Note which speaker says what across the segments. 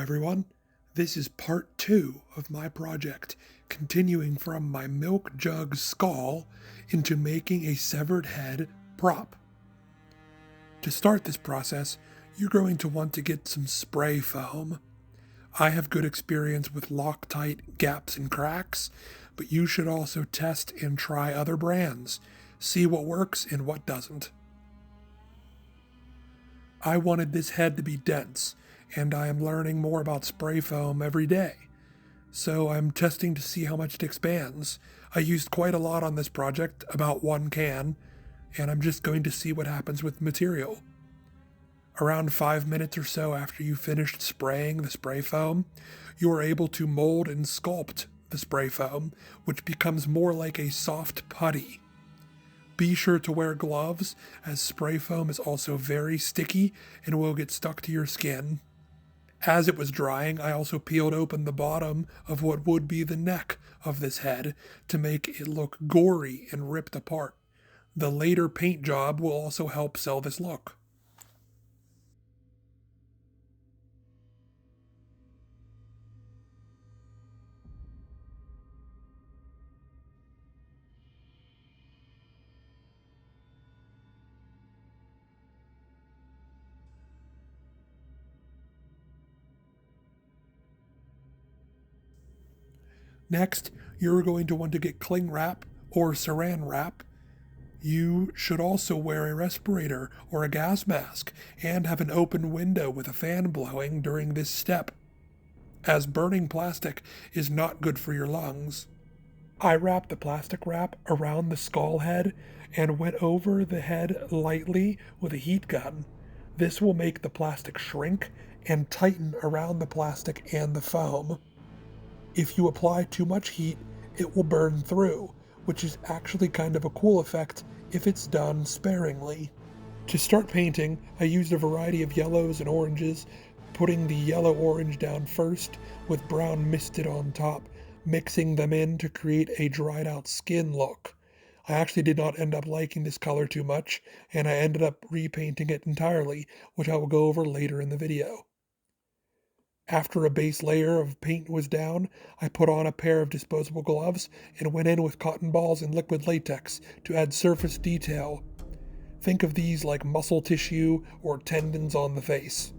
Speaker 1: everyone. This is part 2 of my project, continuing from my milk jug skull into making a severed head prop. To start this process, you're going to want to get some spray foam. I have good experience with Loctite gaps and cracks, but you should also test and try other brands, see what works and what doesn't. I wanted this head to be dense, and I am learning more about spray foam every day. So I'm testing to see how much it expands. I used quite a lot on this project, about 1 can, and I'm just going to see what happens with the material. Around 5 minutes or so after you finished spraying the spray foam, you are able to mold and sculpt the spray foam, which becomes more like a soft putty. Be sure to wear gloves, as spray foam is also very sticky and will get stuck to your skin. As it was drying, I also peeled open the bottom of what would be the neck of this head to make it look gory and ripped apart. The later paint job will also help sell this look. Next, you're going to want to get cling wrap or saran wrap. You should also wear a respirator or a gas mask and have an open window with a fan blowing during this step, as burning plastic is not good for your lungs. I wrapped the plastic wrap around the skull head and went over the head lightly with a heat gun. This will make the plastic shrink and tighten around the plastic and the foam. If you apply too much heat, it will burn through, which is actually kind of a cool effect if it's done sparingly. To start painting, I used a variety of yellows and oranges, putting the yellow-orange down first with brown misted on top, mixing them in to create a dried-out skin look. I actually did not end up liking this color too much, and I ended up repainting it entirely, which I will go over later in the video. After a base layer of paint was down, I put on a pair of disposable gloves and went in with cotton balls and liquid latex to add surface detail. Think of these like muscle tissue or tendons on the face.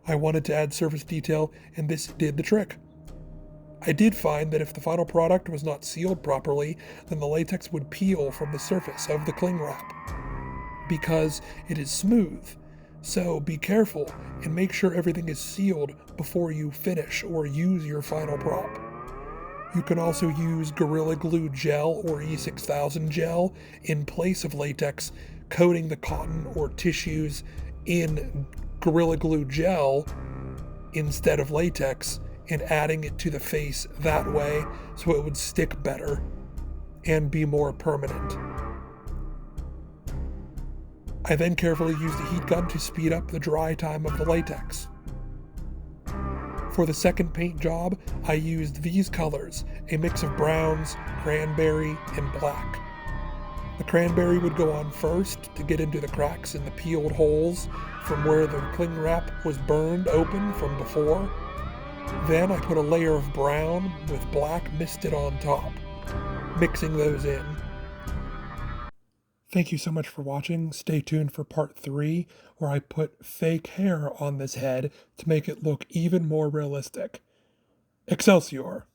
Speaker 1: I wanted to add surface detail, and this did the trick. I did find that if the final product was not sealed properly, then the latex would peel from the surface of the cling wrap, because it is smooth. So be careful and make sure everything is sealed before you finish or use your final prop. You can also use Gorilla Glue gel or E6000 gel in place of latex, coating the cotton or tissues in Gorilla Glue gel instead of latex and adding it to the face that way so it would stick better and be more permanent. I then carefully used a heat gun to speed up the dry time of the latex. For the second paint job, I used these colors, a mix of browns, cranberry, and black. The cranberry would go on first to get into the cracks and the peeled holes from where the cling wrap was burned open from before. Then I put a layer of brown with black misted on top, mixing those in. Thank you so much for watching. Stay tuned for part 3, where I put fake hair on this head to make it look even more realistic. Excelsior!